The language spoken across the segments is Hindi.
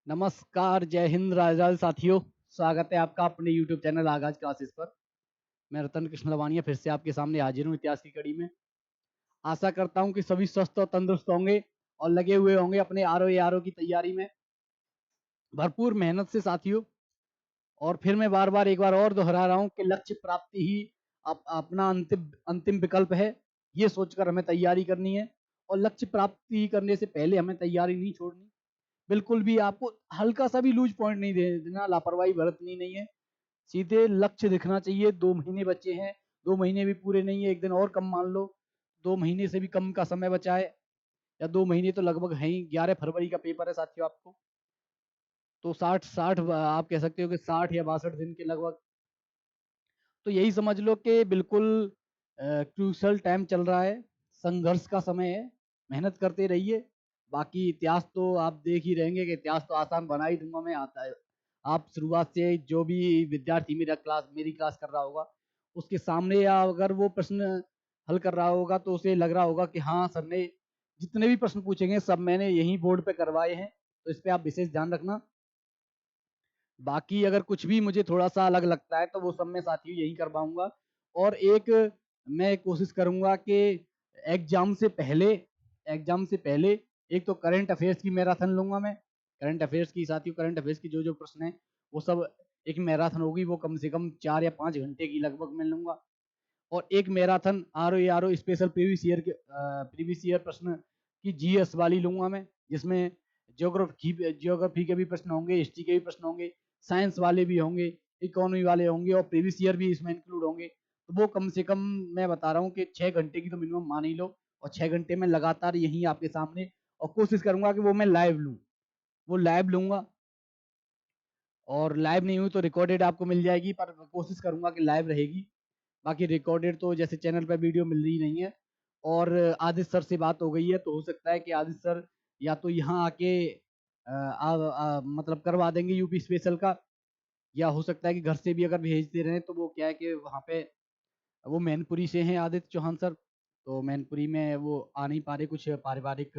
नमस्कार, जय हिंद राजराज साथियों। स्वागत है आपका अपने YouTube चैनल आगाज क्लासेस पर। मैं रतन कृष्ण लवानिया फिर से आपके सामने हाजिर हूँ इतिहास की कड़ी में। आशा करता हूँ कि सभी स्वस्थ और तंदुरुस्त होंगे और लगे हुए होंगे अपने आर ओ की तैयारी में भरपूर मेहनत से साथियों। और फिर मैं बार बार एक बार और दोहरा रहा हूँ कि लक्ष्य प्राप्ति ही अपना अंतिम अंतिम विकल्प है। ये सोचकर हमें तैयारी करनी है और लक्ष्य प्राप्ति करने से पहले हमें तैयारी नहीं छोड़नी। बिल्कुल भी आपको हल्का सा भी लूज पॉइंट नहीं देना, लापरवाही बरतनी नहीं है। सीधे लक्ष्य दिखना चाहिए। 2 महीने बचे हैं, 2 महीने भी पूरे नहीं है, एक दिन और कम मान लो। 2 महीने से भी कम का समय बचा है, या 2 महीने तो लगभग है ही। 11 फरवरी का पेपर है साथियों आपको। तो 60 आप कह सकते हो कि 60 या 62 दिन के लगभग। तो यही समझ लो कि बिल्कुल क्रूशल टाइम चल रहा है, संघर्ष का समय है। मेहनत करते रहिए। बाकी इतिहास तो आप देख ही रहेंगे कि इतिहास तो आसान बना ही दूंगा मैं। आता है आप शुरुआत से, जो भी विद्यार्थी मेरी क्लास कर रहा होगा, उसके सामने या अगर वो प्रश्न हल कर रहा होगा तो उसे लग रहा होगा कि हाँ सर ने जितने भी प्रश्न पूछेंगे सब मैंने यही बोर्ड पे करवाए हैं। तो इस पे आप विशेष ध्यान रखना। बाकी अगर कुछ भी मुझे थोड़ा-सा अलग लगता है तो वो सब मैं साथियों यही कर पाऊँगा। और एक मैं कोशिश करूँगा कि एग्ज़ाम से पहले एग्ज़ाम से पहले एक तो करंट अफ़ेयर्स की मैराथन लूँगा मैं। करंट अफ़ेयर्स की साथियों, करंट अफ़ेयर्स की जो-जो प्रश्न हैं वो सब एक मैराथन होगी, वो कम से कम 4 या 5 घंटे की लगभग मैं लूँगा। और एक marathon RO special previous year प्रश्न की जीएस वाली लूँगा मैं, जिसमें ज्योग्राफी के भी प्रश्न होंगे, हिस्ट्री के भी प्रश्न होंगे, साइंस वाले भी होंगे, इकोनॉमी वाले होंगे और प्रीवियस ईयर भी इसमें इंक्लूड होंगे। तो वो कम से कम मैं बता रहा हूँ कि 6 घंटे की तो मिनिमम मान ही लो। और 6 घंटे में लगातार यहीं आपके सामने, और कोशिश करूँगा कि वो मैं लाइव लूँ। वो लाइव लूँगा, और लाइव नहीं हुई तो रिकॉर्डेड आपको मिल जाएगी, पर कोशिश करूँगा कि लाइव रहेगी। बाकी रिकॉर्डेड तो जैसे चैनल पे वीडियो मिल रही नहीं है। और आदित्य सर से बात हो गई है, तो हो सकता है कि आदित्य सर या तो यहाँ आके मतलब करवा देंगे यूपी स्पेशल का, या हो सकता है कि घर से भी अगर भेजते रहे तो वो क्या है कि वहाँ पे वो मैनपुरी से हैं आदित्य चौहान सर। तो मैनपुरी में वो आ नहीं पा रहे, कुछ पारिवारिक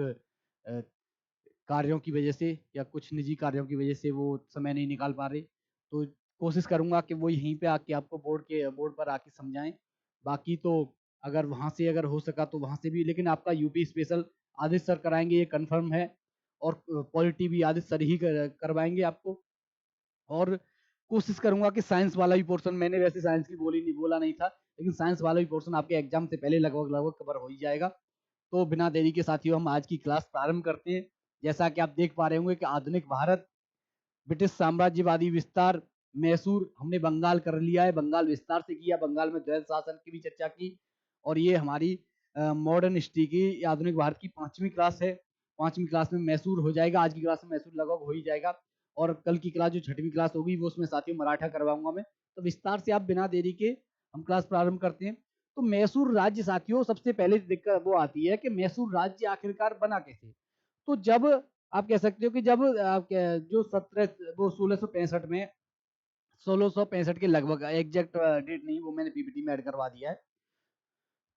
कार्यों की वजह से या कुछ निजी कार्यों की वजह से वो समय नहीं निकाल पा रहे। तो कोशिश करूँगा कि वो यहीं पे आके आपको बोर्ड पर आके समझाएँ। बाकी तो अगर वहाँ से अगर हो सका तो वहाँ से भी, लेकिन आपका यूपी स्पेशल आदित्य सर कराएँगे ये कन्फर्म है। और पॉलिटी भी आदित्य सर ही करवाएँगे आपको। और कोशिश करूँगा कि साइंस वाला भी पोर्शन, मैंने वैसे साइंस की बोला नहीं था, लेकिन साइंस वाला भी पोर्शन आपके एग्ज़ाम से पहले लगभग कवर हो ही जाएगा। तो बिना देरी के साथियों हम आज की क्लास प्रारंभ करते हैं। जैसा कि आप देख पा रहे होंगे कि आधुनिक भारत, ब्रिटिश साम्राज्यवादी विस्तार, मैसूर हमने बंगाल कर लिया है, बंगाल विस्तार से किया, बंगाल में द्वैध शासन की भी चर्चा की। और ये हमारी मॉडर्न हिस्ट्री की आधुनिक भारत की 5वीं क्लास है। 5वीं क्लास में मैसूर हो जाएगा, आज की क्लास में मैसूर लगभग हो ही जाएगा। और कल की क्लास जो 6वीं क्लास होगी वो उसमें साथियों मराठा करवाऊंगा मैं। तो विस्तार से आप बिना देरी के हम क्लास प्रारंभ करते हैं। तो मैसूर राज्य साथियों, सबसे पहले दिक्कत वो आती है कि मैसूर राज्य आखिरकार बना कैसे। तो जब आप कह सकते हो कि जब जो 1665 में, 1665 के लगभग, एग्जैक्ट डेट नहीं वो मैंने पीपीटी में ऐड करवा दिया है।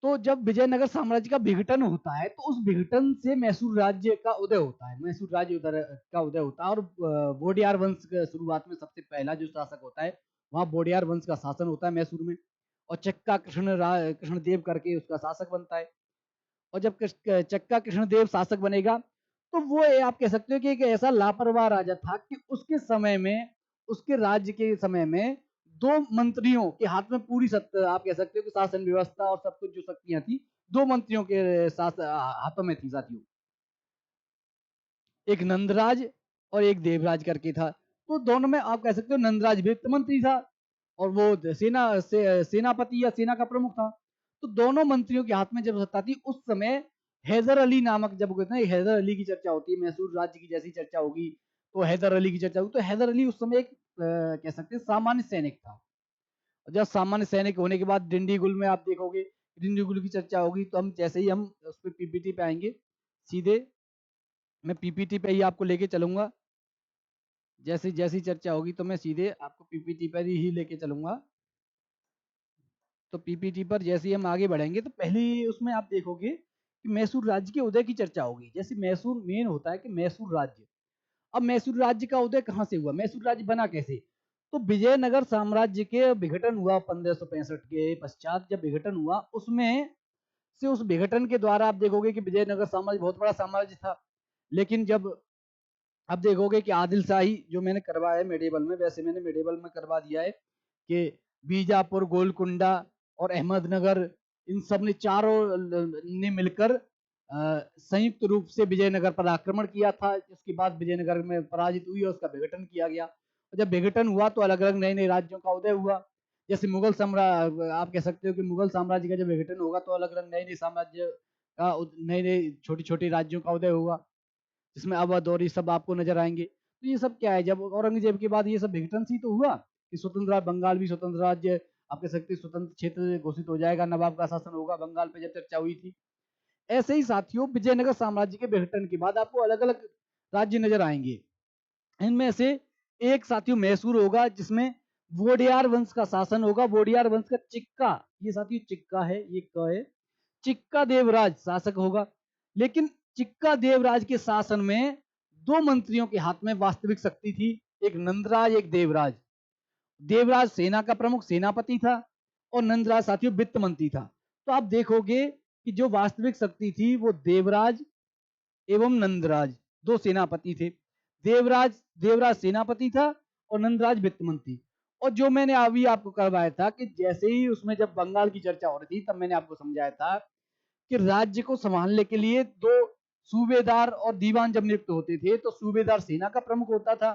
तो जब विजयनगर साम्राज्य का विघटन होता है तो उस विघटन से मैसूर राज्य का उदय होता है, मैसूर राज्य का उदय होता है। और वोडियार वंश के शुरुआत में सबसे पहला जो शासक होता है, वहाँ वोडियार वंश का शासन होता है मैसूर में। और चक्का कृष्णदेव करके उसका शासक बनता है। और जब चक्का कृष्णदेव शासक बनेगा तो वो आप कह सकते हो कि एक ऐसा लापरवाह राजा था कि उसके समय में, उसके राज्य के समय में 2 मंत्रियों के हाथ में पूरी सत्ता, आप कह सकते हो कि शासन व्यवस्था और सब कुछ जो शक्तियां थी 2 मंत्रियों के हाथों में थी साथियों। एक नंदराज और एक देवराज करके था। तो दोनों में आप कह सकते हो नंदराज वित्त मंत्री था और वो सेनापति या सेना का प्रमुख था। तो दोनों मंत्रियों के हाथ में जब सत्ता थी उस समय, हैदर अली नामक, जब कहते हैं हैदर अली की चर्चा होती है, मैसूर राज्य की जैसी चर्चा होगी तो हैदर अली की चर्चा होगी। तो हैदर अली उस समय एक कह सकते हैं सामान्य सैनिक था। जब सामान्य सैनिक होने के बाद डिंडीगुल में आप देखोगे, डिंडीगुल की चर्चा होगी, तो हम जैसे ही हम उस पर पीपीटी पे आएंगे, सीधे मैं पीपीटी पे ही आपको लेके चलूंगा। जैसी जैसी चर्चा होगी तो मैं सीधे आपको पीपीटी पर ही लेके चलूंगा। तो पीपीटी पर जैसे ही हम आगे बढ़ेंगे तो पहली उसमें आप देखोगे कि मैसूर राज्य के उदय की चर्चा होगी। जैसे मैसूर मेन होता है कि मैसूर राज्य, अब मैसूर राज्य का उदय कहाँ से हुआ, मैसूर राज्य बना कैसे? तो विजयनगर साम्राज्य के विघटन हुआ 1565 के पश्चात, जब विघटन हुआ उसमें से उस विघटन के द्वारा आप देखोगे कि विजयनगर साम्राज्य बहुत बड़ा साम्राज्य था। लेकिन जब आप देखोगे कि आदिल शाही जो मैंने करवाया है मेडिवल में, वैसे मैंने मेडिवल में करवा दिया है कि बीजापुर, गोलकुंडा और अहमदनगर, इन सब ने चारों ने मिलकर संयुक्त रूप से विजयनगर पर आक्रमण किया था। उसके बाद विजयनगर में पराजित हुई और उसका विघटन किया गया। और जब विघटन हुआ तो अलग अलग नए नए राज्यों का उदय हुआ। जैसे मुगल साम्राज्य, आप कह सकते हो कि मुगल साम्राज्य का जब विघटन होगा तो अलग अलग नए नए साम्राज्य का, नए नए छोटी छोटी राज्यों का उदय हुआ, जिसमें अवध और ये सब आपको नजर आएंगे। तो ये सब क्या है, जब औरंगजेब के बाद ये सब विघटन से ही तो हुआ कि स्वतंत्र बंगाल भी स्वतंत्र राज्य, आप कह सकते हैं स्वतंत्र क्षेत्र घोषित हो जाएगा, नवाब का शासन होगा बंगाल पे, जब चर्चा हुई थी। ऐसे ही साथियों विजयनगर साम्राज्य के विघटन के बाद आपको अलग अलग राज्य नजर आएंगे। इनमें से एक साथियों मैसूर होगा, जिसमें वोडियार वंश का शासन होगा। वोडियार वंश का चिक्का, ये साथियों चिक्का है, ये क है, चिक्का देवराज शासक होगा। लेकिन चिक्का देवराज के शासन में दो मंत्रियों के हाथ में वास्तविक शक्ति थी, एक नंदराज एक देवराज। देवराज सेना का प्रमुख सेनापति था और नंदराज साथियों वित्त मंत्री था। तो आप देखोगे कि जो वास्तविक शक्ति थी वो देवराज एवं नंदराज, दो सेनापति थे। देवराज देवराज सेनापति था और नंदराज वित्त मंत्री। और जो मैंने अभी आपको करवाया था कि जैसे ही उसमें जब बंगाल की चर्चा हो रही थी तब मैंने आपको समझाया था कि राज्य को संभालने के लिए दो सूबेदार और दीवान जब नियुक्त होते थे तो सूबेदार सेना का प्रमुख होता था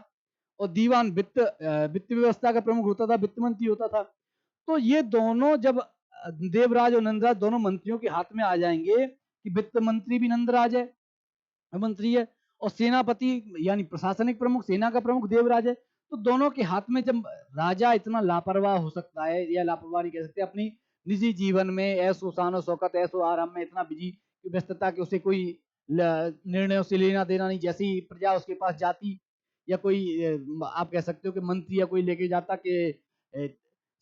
और दीवान वित्त व्यवस्था का प्रमुख होता था, वित्त मंत्री होता था। तो ये दोनों जब देवराज और नंदराज दोनों मंत्रियों के हाथ में आ जाएंगे कि वित्त मंत्री भी नंदराज है, मंत्री है, और सेनापति यानी प्रशासनिक प्रमुख सेना का प्रमुख देवराज है, तो दोनों के हाथ में जब राजा इतना लापरवाह हो सकता है, या लापरवाह नहीं कह सकते, अपनी निजी जीवन में ऐसो शानो शौकत ऐसो आराम में इतना बिजी व्यस्तता कि उसे कोई निर्णयों से लेना देना नहीं, जैसी प्रजा उसके पास जाती या कोई आप कह सकते हो कि मंत्री या कोई लेके जाता कि अ,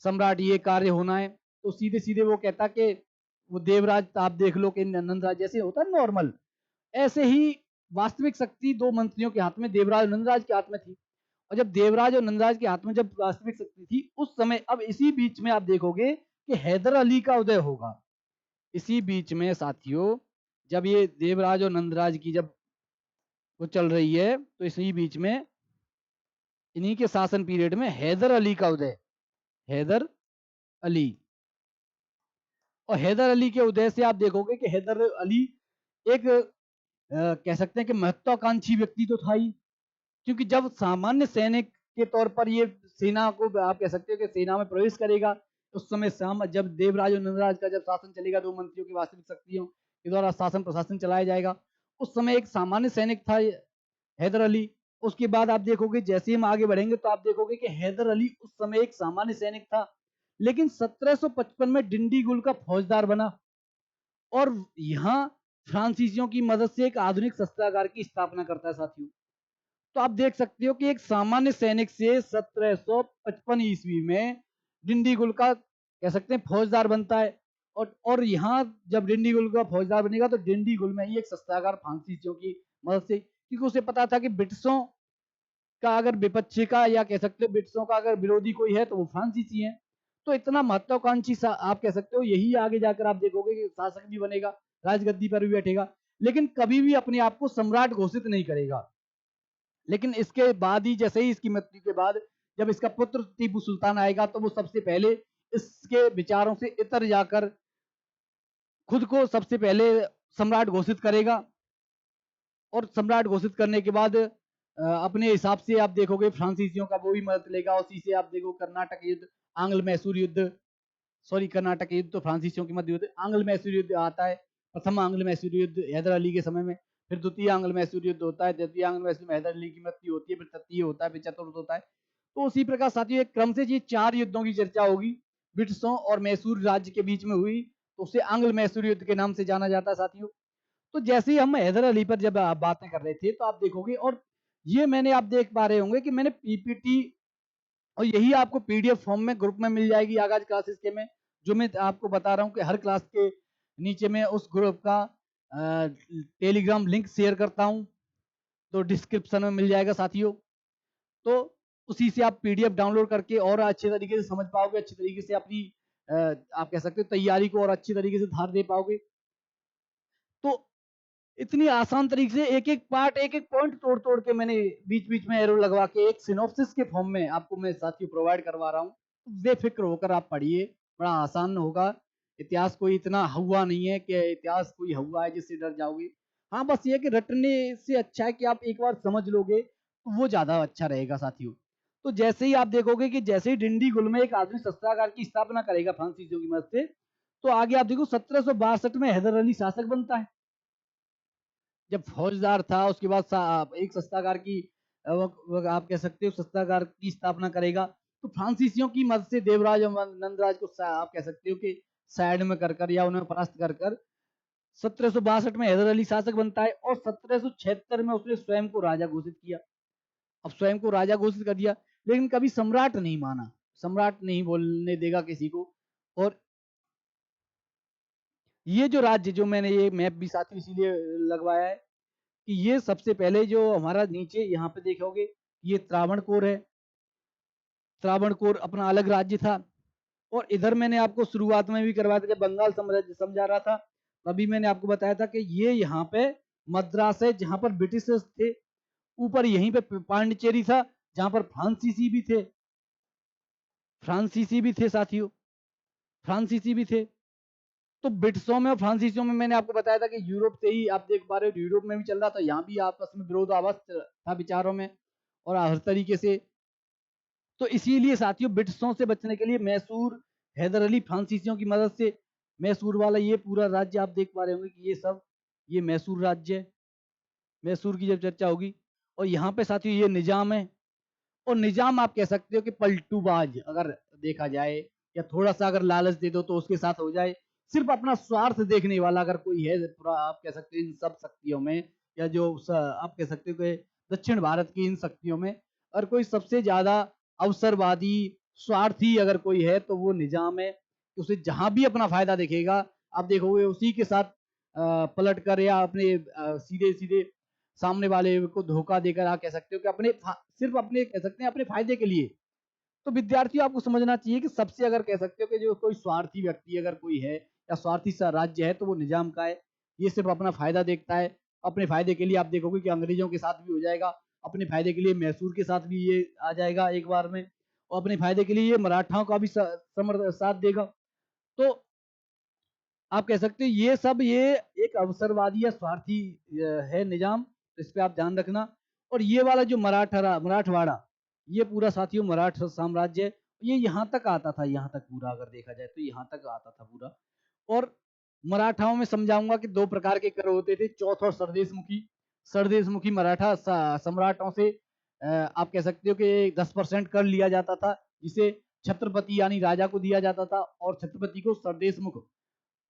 सम्राट ये कार्य होना है, तो सीधे सीधे वो कहता कि वो देवराज आप देख लो कि नंदराज जैसे होता है नॉर्मल, ऐसे ही वास्तविक शक्ति दो मंत्रियों के हाथ में देवराज और नंदराज के हाथ में थी। और जब देवराज और नंदराज के हाथ में जब वास्तविक शक्ति थी उस समय, अब इसी बीच में आप देखोगे कि हैदर अली का उदय होगा। इसी बीच में साथियों जब ये देवराज और नंदराज की जब वो चल रही है तो इसी बीच में इन्हीं के शासन पीरियड में हैदर अली का उदय, हैदर अली। और हैदर अली के उदय से आप देखोगे कि हैदर अली एक कह सकते हैं कि महत्वाकांक्षी व्यक्ति तो था ही, क्योंकि जब सामान्य सैनिक के तौर पर ये सेना को आप कह सकते हो कि सेना में प्रवेश करेगा, उस समय जब देवराज और नंदराज का जब शासन चलेगा, दो मंत्रियों की वास्तविक शक्तियों के द्वारा शासन प्रशासन चलाया जाएगा, उस समय एक सामान्य सैनिक था हैदर अली। उसके बाद आप देखोगे जैसे ही हम आगे बढ़ेंगे तो आप देखोगे कि हैदर अली उस समय एक सामान्य सैनिक था, लेकिन 1755 में डिंडीगुल का फौजदार बना और यहाँ फ्रांसीसियों की मदद से एक आधुनिक शस्त्रागार की स्थापना करता है साथियों। तो आप देख सकते हो कि एक सामान्य सैनिक से 1755 ईस्वी में डिंडीगुल का कह सकते हैं फौजदार बनता है। और यहाँ जब डिंडीगुल का फौजदार बनेगा तो डिंडीगुल में ही एक शस्त्रागार फ्रांसीसियों की मदद से, क्योंकि उसे पता था कि ब्रिटिशों का अगर विपक्षी का या कह सकते हो ब्रिटिशों का अगर विरोधी कोई है तो वो फ्रांसीसी है। तो इतना महत्वाकांक्षी आप कह सकते हो, यही आगे जाकर आप देखोगे कि शासक भी बनेगा, राजगद्दी पर भी बैठेगा, लेकिन कभी भी अपने आप को सम्राट घोषित नहीं करेगा। लेकिन इसके बाद ही जैसे ही इसकी मृत्यु के बाद जब इसका पुत्र टीपू सुल्तान आएगा तो वो सबसे पहले इसके विचारों से इतर जाकर खुद को सबसे पहले सम्राट घोषित करेगा। और सम्राट घोषित करने के बाद अपने हिसाब से आप देखोगे फ्रांसीसियों का वो भी मदद लेगा, उसी से आप देखो कर्नाटक युद्ध, आंग्ल मैसूर युद्ध, सॉरी कर्नाटक युद्ध तो फ्रांसीसियों के मध्य युद्ध, आंग्ल मैसूर युद्ध आता है। प्रथम आंग्ल मैसूर युद्ध हैदर अली के समय में, फिर द्वितीय आंग्ल मैसूर युद्ध होता है, तृतीय आंग्ल मैसूर में हैदर अली की मृत्यु होती है, फिर तृतीय होता है, फिर चतुर्थ होता है। तो उसी प्रकार साथियों एक क्रम से ये चार युद्धों की चर्चा होगी, ब्रिटिशों और मैसूर राज्य के बीच में हुई, तो उसे आंग्ल मैसूर युद्ध के नाम से जाना जाता है साथियों। तो जैसे ही हम हैदर अली पर जब बातें कर रहे थे तो आप देखोगे, और ये मैंने आप देख पा रहे होंगे कि मैंने पीपीटी, और यही आपको पीडीएफ फॉर्म में ग्रुप में मिल जाएगी आगाज क्लासेस के में, जो मैं आपको बता रहा हूँ कि हर क्लास के नीचे में उस ग्रुप का टेलीग्राम लिंक शेयर करता हूँ, तो डिस्क्रिप्शन में मिल जाएगा साथियों। तो उसी से आप पीडीएफ डाउनलोड करके और अच्छे तरीके से समझ पाओगे, अच्छी तरीके से अपनी आप कह सकते हो तैयारी को और अच्छी तरीके से धार दे पाओगे। तो इतनी आसान तरीके से एक एक पार्ट, एक एक पॉइंट तोड़ तोड़ के मैंने बीच बीच में एरो लगवा के एक सिनॉप्सिस के फॉर्म में आपको मैं साथियों प्रोवाइड करवा रहा हूँ। बेफिक्र होकर आप पढ़िए, बड़ा आसान होगा। इतिहास कोई इतना हुआ नहीं है कि इतिहास कोई हुआ है जिससे डर जाओगे। हाँ, बस ये कि रटने से अच्छा है कि आप एक बार समझ लोगे तो वो ज्यादा अच्छा रहेगा साथियों। तो जैसे ही आप देखोगे कि जैसे ही डिंडीगुल में एक आधुनिक शस्त्रागार की स्थापना करेगा फ्रांसीसियों की मदद से, तो आगे आप देखो 1762 में हैदर अली शासक बनता है। जब फौजदार था उसके बाद एक शस्त्रागार की आप कह सकते हो शस्त्रागार की स्थापना करेगा। तो फ्रांसीसियों की मदद से देवराज और नंदराज को आप कह सकते हो कि साइड में कर या उन्हें परास्त कर 1762 में हैदर अली शासक बनता है और 1776 में उसने स्वयं को राजा घोषित किया। अब स्वयं को राजा घोषित कर दिया, लेकिन कभी सम्राट नहीं माना, सम्राट नहीं बोलने देगा किसी को। और ये जो राज्य, जो मैंने ये मैप भी साथ इसीलिए लगवाया है कि ये सबसे पहले जो हमारा नीचे यहाँ पे देखोगे, ये त्रावणकोर है। त्रावणकोर अपना अलग राज्य था। और इधर मैंने आपको शुरुआत में भी करवाया था, जब बंगाल साम्राज्य समझा रहा था तभी मैंने आपको बताया था कि ये यहाँ पे मद्रास है जहां पर ब्रिटिशर्स थे। ऊपर यहीं पे पांडिचेरी था जहां पर फ्रांसीसी भी थे, फ्रांसीसी भी थे साथियों, फ्रांसीसी भी थे। तो ब्रिटिशों में और फ्रांसीसियों में मैंने आपको बताया था कि यूरोप से ही आप देख पा रहे हो, यूरोप में भी चल रहा था, यहाँ भी आपस में विरोधाभास था विचारों में और हर तरीके से। तो इसीलिए साथियों ब्रिटिशों से बचने के लिए मैसूर, हैदर अली फ्रांसीसियों की मदद से मैसूर वाला ये पूरा राज्य आप देख पा रहे होंगे कि ये सब ये मैसूर राज्य है। मैसूर की जब चर्चा होगी, और यहाँ पे साथियों ये निजाम है। और निजाम आप कह सकते हो कि पलटूबाज अगर देखा जाए, या थोड़ा सा अगर लालच दे दो तो उसके साथ हो जाए। सिर्फ अपना स्वार्थ देखने वाला अगर कोई है पूरा आप कह सकते हो इन सब शक्तियों में, या जो आप कह सकते हो कि दक्षिण भारत की इन शक्तियों में, और कोई सबसे ज्यादा अवसरवादी स्वार्थी अगर कोई है तो वो निजाम है। उसे जहां भी अपना फायदा दिखेगा आप देखोगे उसी के साथ पलट कर या अपने सीधे सीधे सामने वाले को धोखा देकर आप कह सकते हो कि सिर्फ अपने कह सकते हैं अपने फायदे के लिए। तो विद्यार्थियों आपको समझना चाहिए कि सबसे अगर कह सकते हो कि जो कोई स्वार्थी व्यक्ति अगर कोई है या स्वार्थी सा राज्य है तो वो निजाम का है। ये सिर्फ अपना फायदा देखता है। अपने फायदे के लिए आप देखोगे कि अंग्रेजों के साथ भी हो जाएगा, अपने फायदे के लिए मैसूर के साथ भी ये आ जाएगा एक बार में, और अपने फायदे के लिए ये मराठाओं का भी साथ देगा। तो आप कह सकते हैं ये सब ये एक अवसरवादी या स्वार्थी है निजाम, तो इस पे आप ध्यान रखना। और ये वाला जो मराठवाड़ा, ये पूरा साथियों मराठा साम्राज्य है। ये यहाँ तक आता था, यहाँ तक पूरा अगर देखा जाए तो यहाँ तक आता था पूरा। और मराठाओं में समझाऊंगा कि दो प्रकार के कर होते थे, चौथ और सरदेशमुखी। सरदेशमुखी मराठा सम्राटों से आप कह सकते हो कि 10% कर लिया जाता था, जिसे छत्रपति यानी राजा को दिया जाता था, और छत्रपति को सरदेशमुख,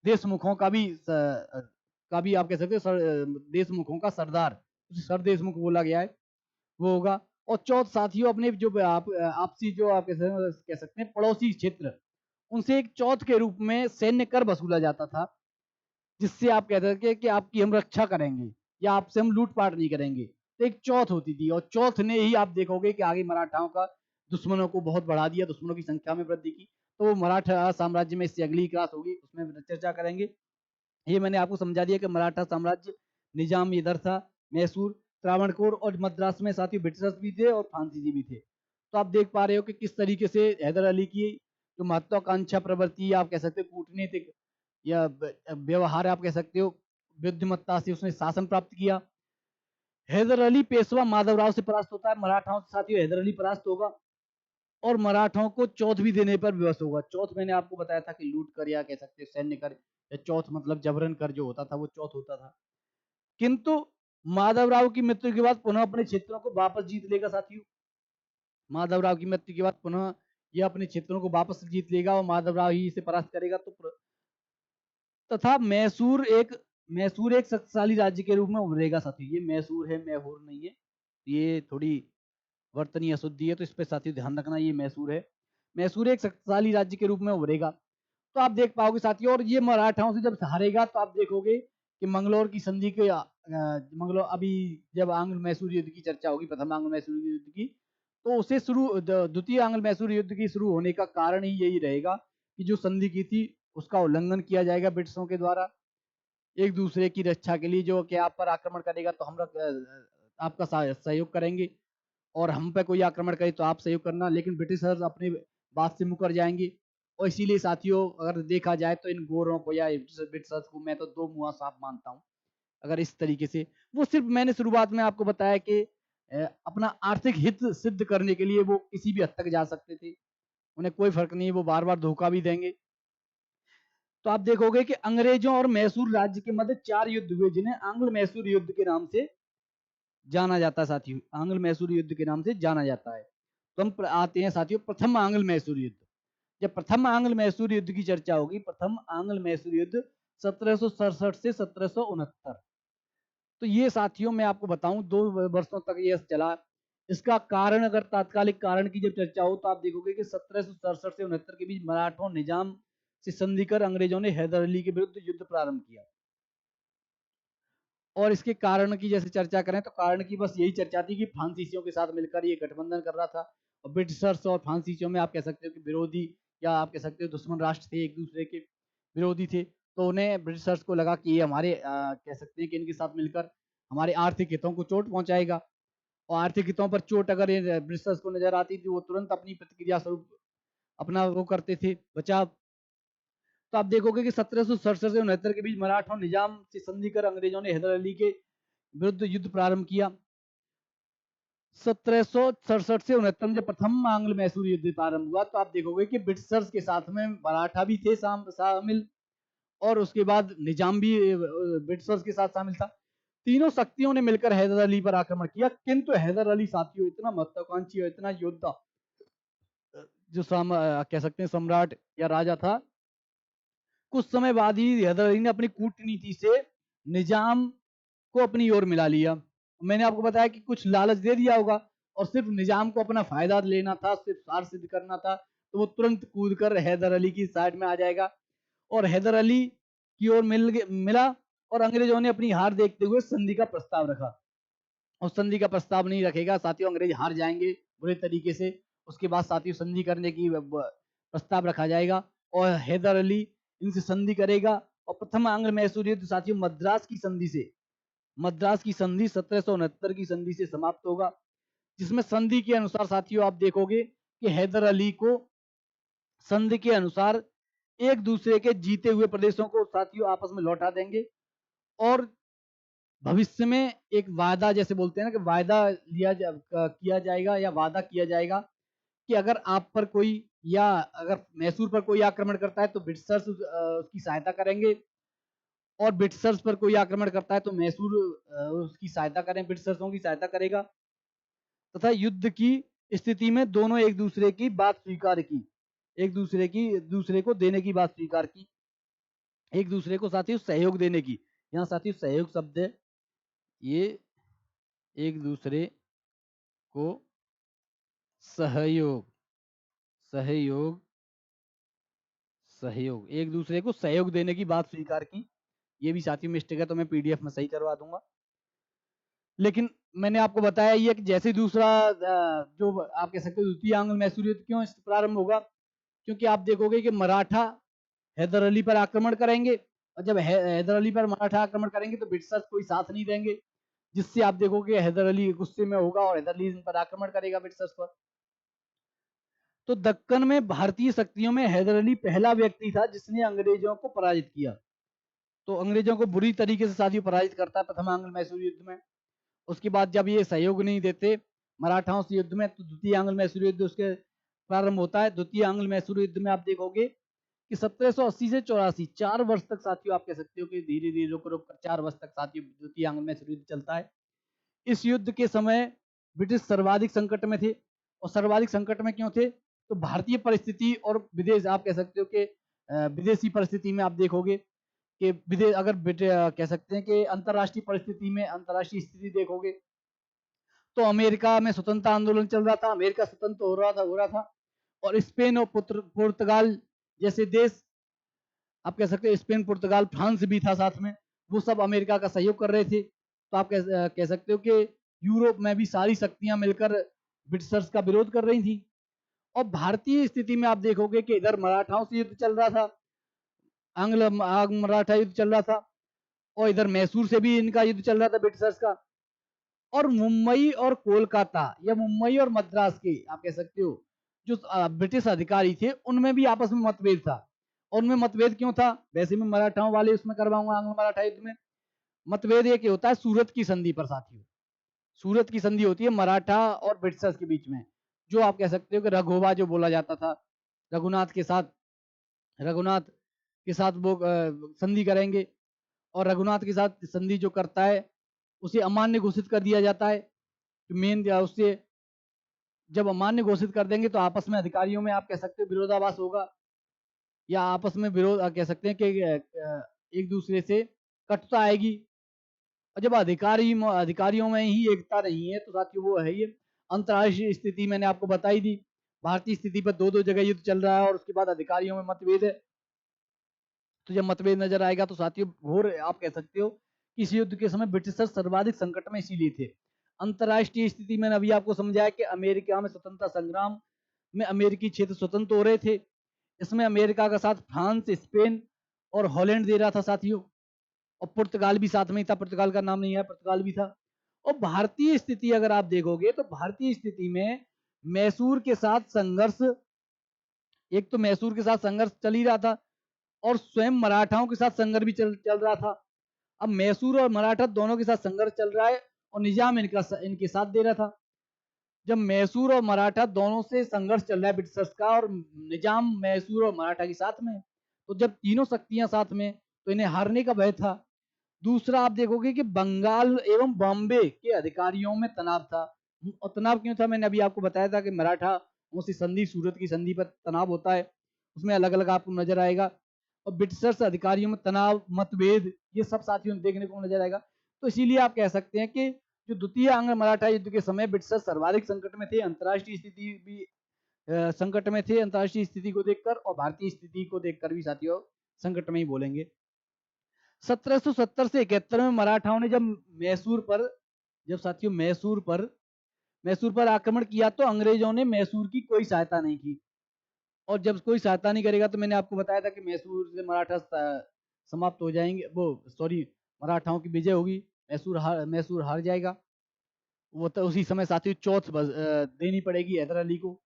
देशमुखों का भी आप कह सकते हो देशमुखों का सरदार, उसे सरदेशमुख बोला गया है, वो होगा। और चौथ साथियों अपने जो आप आपसी जो आप कह सकते हैं पड़ोसी क्षेत्र, उनसे एक चौथ के रूप में सैन्य कर वसूला जाता था, जिससे आप कहते थे कि आपकी हम रक्षा करेंगे या आपसे हम लूटपाट नहीं करेंगे। तो एक चौथ होती थी, और चौथ ने ही आप देखोगे कि आगे मराठाओं का दुश्मनों को बहुत बढ़ा दिया, दुश्मनों की संख्या में वृद्धि की। तो मराठा साम्राज्य में इससे अगली क्लास होगी, उसमें चर्चा करेंगे। ये मैंने आपको समझा दिया कि मराठा साम्राज्य निजाम इधर था, मैसूर, त्रावणकोर और मद्रास में साथ ही ब्रिटिशर्स भी थे और फ्रांसीसी भी थे। तो आप देख पा रहे हो कि किस तरीके से हैदर अली की जो महत्वाकांक्षा प्रवृत्ति आप कह सकते हो कूटनीतिक या व्यवहार आप कह सकते हो बुद्धिमत्ता से उसने शासन प्राप्त किया। हैदर अली पेशवा माधवराव से परास्त होता है, मराठाओं से साथियों हैदर अली परास्त होगा, और मराठाओं को चौथ भी देने पर विवश होगा। चौथ मैंने आपको बताया था कि लूट कर या कह सकते हैं सैन्य कर, या चौथ मतलब जबरन कर जो होता था वो चौथ होता था। किंतु माधवराव की मृत्यु के बाद पुनः अपने क्षेत्रों को वापस जीत लेगा साथियों। माधवराव की मृत्यु के बाद पुनः यह अपने क्षेत्रों को वापस जीत लेगा और माधवराव ही इसे परास्त करेगा। तथा मैसूर एक शक्तिशाली राज्य के रूप में उभरेगा साथियों। ये मैसूर है, मैहूर नहीं है, ये थोड़ी वर्तनीय अशुद्धि है, तो इस पे साथियों ध्यान रखना। ये मैसूर है, मैसूर एक शक्तिशाली राज्य के रूप में उभरेगा। तो आप देख पाओगे साथियों, और ये मराठाओं से जब हारेगा तो आप देखोगे कि मंगलौर की संधि के मंगलौर अभी जब आंग्ल मैसूर युद्ध की चर्चा होगी, प्रथम आंग्ल मैसूर युद्ध की, तो उसे द्वितीय आंग्ल मैसूर युद्ध की शुरू होने का कारण ही यही रहेगा कि जो संधि की थी उसका उल्लंघन किया जाएगा ब्रिटिशों के द्वारा एक दूसरे की रक्षा के लिए। जो कि आप पर आक्रमण करेगा तो हम आपका सहयोग करेंगे, और हम पे कोई आक्रमण करे तो आप सहयोग करना, लेकिन ब्रिटिशर्स अपनी बात से मुकर जाएंगे। और इसीलिए साथियों, अगर देखा जाए तो इन गोरों को या ब्रिटिशर्स को मैं तो दो मुंहा साफ मानता हूँ। अगर इस तरीके से वो सिर्फ मैंने शुरुआत में आपको बताया कि अपना आर्थिक हित सिद्ध करने के लिए वो किसी भी हद तक जा सकते थे, उन्हें कोई फर्क नहीं, वो बार बार धोखा भी देंगे। तो आप देखोगे कि अंग्रेजों और मैसूर राज्य के मध्य 4 युद्ध हुए, जिन्हें आंग्ल मैसूर युद्ध के नाम से जाना जाता है साथियों, आंग्ल मैसूर युद्ध के नाम से जाना जाता है। तो हम आते हैं साथियों प्रथम आंग्ल मैसूर युद्ध। जब प्रथम आंग्ल मैसूर युद्ध की चर्चा होगी, प्रथम आंग्ल मैसूर युद्ध 1767 से 1769, तो ये साथियों मैं आपको बताऊं 2 वर्षों तक ये चला। इसका कारण, अगर तात्कालिक कारण की जब चर्चा हो तो आप देखोगे कि 1767 से 69 के बीच मराठों निजाम से संधि कर अंग्रेजों ने हैदर अली के विरुद्ध युद्ध प्रारंभ किया। और इसके कारण की जैसे चर्चा करें तो कारण की बस यही चर्चा थी कि फ्रांसीसियों के साथ मिलकर ये गठबंधन कर रहा था, और ब्रिटिशर्स और फ्रांसीसियों में आप कह सकते हो कि विरोधी, या आप कह सकते हो दुश्मन राष्ट्र थे, एक दूसरे के विरोधी थे। तो उन्हें ब्रिटिशर्स को लगा कि ये हमारे कह सकते हैं कि इनके साथ मिलकर हमारे आर्थिक हितों को चोट पहुंचाएगा, और आर्थिक हितों पर चोट अगर ये ब्रिटिशर्स को नजर आती थी वो तुरंत अपनी प्रतिक्रिया स्वरूप अपना वो करते थे बचाव। तो आप देखोगे कि 1767 से 69 के बीच मराठा निजाम से संधि कर अंग्रेजों ने हैदर अली के विरुद्ध युद्ध प्रारंभ किया। 1767 से 69 में जब प्रथम आंग्ल मैसूर युद्ध प्रारंभ हुआ तो आप देखोगे कि ब्रिटिशर्स के साथ में मराठा भी थे शामिल, और उसके बाद निजाम भी ब्रिटिशर्स के साथ शामिल था। तीनों शक्तियों ने मिलकर हैदर अली पर आक्रमण किया, किंतु हैदर अली साथियों इतना महत्वाकांक्षी और इतना योद्धा जो कह सकते हैं सम्राट या राजा था, कुछ समय बाद ही हैदर अली ने अपनी कूटनीति से निजाम को अपनी ओर मिला लिया। मैंने आपको बताया कि कुछ लालच दे दिया होगा, और सिर्फ निजाम को अपना फायदा लेना था, सिर्फ स्वार्थ सिद्ध करना था, तो वो तुरंत कूद कर हैदर अली की साइड में आ जाएगा, और हैदर अली की ओर मिला, और अंग्रेजों ने अपनी हार देखते हुए संधि का प्रस्ताव रखा। और संधि का प्रस्ताव नहीं रखेगा साथियों, अंग्रेज हार जाएंगे बुरे तरीके से। उसके बाद साथियों संधि करने की प्रस्ताव रखा जाएगा, और हैदर अली इनसे संधि करेगा, और प्रथम आंग्ल मैसूर युद्ध साथियों मद्रास की संधि 1769 की संधि से समाप्त होगा, जिसमें संधि के अनुसार साथियों आप देखोगे कि हैदर अली को संधि के अनुसार एक दूसरे के जीते हुए प्रदेशों को साथियों आपस में लौटा देंगे, और भविष्य में एक वादा, जैसे बोलते हैं ना कि वादा किया जाएगा या वादा किया जाएगा कि अगर आप पर कोई, या अगर मैसूर पर कोई आक्रमण करता है तो ब्रिटिशर्स उसकी सहायता करेंगे, और ब्रिटिशर्स पर कोई आक्रमण करता है तो मैसूर उसकी सहायता करें, ब्रिटिशर्सों की सहायता करेगा, तथा युद्ध की स्थिति में दोनों एक दूसरे की बात स्वीकार की, एक दूसरे को देने की बात स्वीकार की, एक दूसरे को साथियों सहयोग देने की। यहाँ साथियों सहयोग शब्द है, ये एक दूसरे को सहयोग सहयोग सहयोग एक दूसरे को सहयोग देने की बात स्वीकार की। ये भी साथियों मिस्टेक है तो मैं पीडीएफ में सही करवा दूंगा। लेकिन मैंने आपको बताया ये कि जैसे दूसरा जो आप कह सकते हो द्वितीय आंग्ल मैसूर युद्ध क्यों प्रारंभ होगा, क्योंकि आप देखोगे कि मराठा हैदर अली पर आक्रमण करेंगे, और जब हैदर अली पर मराठा आक्रमण करेंगे तो ब्रिटिशर्स कोई साथ नहीं देंगे, जिससे आप देखोगे हैदर अली गुस्से में होगा और हैदर अली इन पर आक्रमण करेगा ब्रिटिशर्स पर। तो दक्कन में भारतीय शक्तियों में हैदर अली पहला व्यक्ति था जिसने अंग्रेजों को पराजित किया। तो अंग्रेजों को बुरी तरीके से साथियों पराजित करता है प्रथम आंग्ल मैसूर युद्ध में। उसके बाद जब ये सहयोग नहीं देते मराठाओं से युद्ध में, तो द्वितीय आंग्ल मैसूर युद्ध उसके प्रारंभ होता है। द्वितीय आंग्ल मैसूर युद्ध में आप देखोगे कि 1780 से 84 4 वर्ष तक साथियों आप कह सकते हो कि धीरे धीरे रुक रुक कर 4 वर्ष तक साथियों द्वितीय आंग्ल मैसूर युद्ध चलता है। इस युद्ध के समय ब्रिटिश सर्वाधिक संकट में थे, और सर्वाधिक संकट में क्यों थे, तो भारतीय परिस्थिति और विदेश आप कह सकते हो कि विदेशी परिस्थिति में आप देखोगे कि विदेश अगर कह सकते हैं कि अंतरराष्ट्रीय परिस्थिति में अंतरराष्ट्रीय स्थिति देखोगे तो अमेरिका में स्वतंत्रता आंदोलन चल रहा था, अमेरिका स्वतंत्र हो रहा था, और स्पेन और पुर्तगाल जैसे देश आप कह सकते हैं, स्पेन पुर्तगाल फ्रांस भी था साथ में, वो सब अमेरिका का सहयोग कर रहे थे। तो आप कह सकते हो कि यूरोप में भी सारी शक्तियां मिलकर ब्रिटिशर्स का विरोध कर रही थी। और भारतीय स्थिति में आप देखोगे कि इधर मराठाओं से युद्ध चल रहा था, आंग्ल मराठा युद्ध चल रहा था, और इधर मैसूर से भी इनका युद्ध चल रहा था ब्रिटिशर्स का। और मुंबई और कोलकाता या मुंबई और मद्रास के आप कह सकते हो जो ब्रिटिश अधिकारी थे उनमें भी आपस में मतभेद था। और उनमें मतभेद क्यों था? वैसे मैं मराठाओं वाले उसमें करवाऊंगा आंग्ल मराठा युद्ध में। मतभेद एक होता है सूरत की संधि पर साथियों। सूरत की संधि होती है मराठा और ब्रिटिशर्स के बीच में, जो आप कह सकते हो कि रघोबा जो बोला जाता था, रघुनाथ के साथ, रघुनाथ के साथ वो संधि करेंगे, और रघुनाथ के साथ संधि जो करता है उसे अमान्य घोषित कर दिया जाता है। मेन उससे जब अमान्य घोषित कर देंगे तो आपस में अधिकारियों में आप कह सकते हो विरोधाभास होगा, या आपस में विरोध कह सकते हैं कि एक दूसरे से कटुता आएगी। और जब अधिकारियों में ही एकता नहीं है तो साथियों वो है ये अंतर्राष्ट्रीय स्थिति मैंने आपको बताई दी। भारतीय स्थिति पर दो दो जगह युद्ध चल रहा है और उसके बाद अधिकारियों में मतभेद है। तो जब मतभेद नजर आएगा तो साथियों घोर आप कह सकते हो कि इस युद्ध के समय ब्रिटिशर्स सर्वाधिक संकट में इसीलिए थे। अंतर्राष्ट्रीय स्थिति मैंने अभी आपको समझाया कि अमेरिका में स्वतंत्रता संग्राम में अमेरिकी क्षेत्र स्वतंत्र हो रहे थे। इसमें अमेरिका का साथ फ्रांस, स्पेन और हॉलैंड दे रहा था साथियों, और पुर्तगाल भी साथ में ही था। पुर्तगाल का नाम नहीं है, पुर्तगाल भी था। और भारतीय स्थिति अगर आप देखोगे तो भारतीय स्थिति में मैसूर के साथ संघर्ष, एक तो मैसूर के साथ संघर्ष चल ही रहा था और स्वयं मराठाओं के साथ संघर्ष भी चल रहा था। अब मैसूर और मराठा दोनों के साथ संघर्ष चल रहा है और निजाम इनके साथ दे रहा था। जब मैसूर और मराठा दोनों से संघर्ष चल रहा है ब्रिटिशर्स का और निजाम मैसूर और मराठा के साथ में, तो जब तीनों शक्तियां साथ में, तो इन्हें हारने का भय था। दूसरा आप देखोगे कि बंगाल एवं बॉम्बे के अधिकारियों में तनाव था। और तनाव क्यों था? मैंने अभी आपको बताया था कि मराठा उसी संधि, सूरत की संधि पर तनाव होता है, उसमें अलग अलग आपको नजर आएगा। और ब्रिटिशर्स अधिकारियों में तनाव, मतभेद, ये सब साथियों देखने को नजर आएगा। तो इसीलिए आप कह सकते हैं कि जो द्वितीय आंग्ल मराठा युद्ध के समय ब्रिटिशर्स सर्वाधिक संकट में थे, अंतर्राष्ट्रीय स्थिति भी संकट में थे, अंतर्राष्ट्रीय स्थिति को देखकर और भारतीय स्थिति को देखकर भी साथियों संकट में ही बोलेंगे। 1770 से 71 में मराठाओं ने जब साथियों मैसूर पर आक्रमण किया तो अंग्रेजों ने मैसूर की कोई सहायता नहीं की। और जब कोई सहायता नहीं करेगा तो मैंने आपको बताया था कि मैसूर से मराठा समाप्त हो जाएंगे, वो सॉरी मराठाओं की विजय होगी, मैसूर हार जाएगा। वो तो उसी समय साथियों चौथ देनी पड़ेगी हैदर अली को।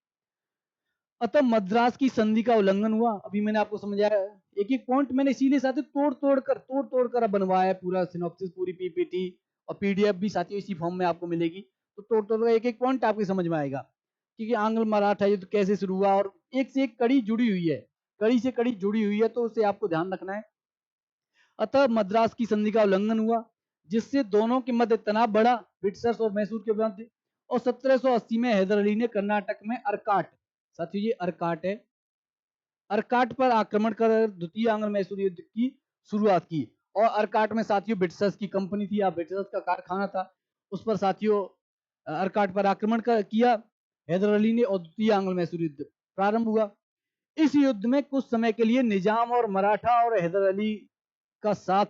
अतः मद्रास की संधि का उल्लंघन हुआ। अभी मैंने आपको समझाया, एक एक पॉइंट मैंने इसीलिए साथियों तोड़ तोड़ कर अब बनवाया है, पूरा सिनॉप्सिस, पूरी पीपीटी और पीडीएफ भी साथियों इसी फॉर्म में आपको मिलेगी। तो तोड़ तोड़ कर एक एक पॉइंट आपकी समझ में आएगा कि आंग्ल मराठा युद्ध कैसे शुरू हुआ, और एक से एक कड़ी जुड़ी हुई है, कड़ी से कड़ी जुड़ी हुई है, तो उसे आपको ध्यान रखना है। अतः मद्रास की संधि का उल्लंघन हुआ जिससे दोनों के मध्य तनाव बढ़ा, ब्रिटिशर्स और मैसूर के मध्य। और 1780 में हैदर अली ने कर्नाटक में अर्काट, साथियों ये अर्काट है, अर्काट पर आक्रमण कर द्वितीय आंग्ल मैसूर युद्ध की शुरुआत की। और अर्काट में साथियों ब्रिटिशर्स की कंपनी थी या ब्रिटिशर्स का कारखाना था, उस पर साथियों अर्काट पर आक्रमण किया हैदर अली ने और द्वितीय आंग्ल मैसूर युद्ध प्रारंभ हुआ। इस युद्ध में कुछ समय के लिए निजाम और मराठा और हैदर अली का साथ,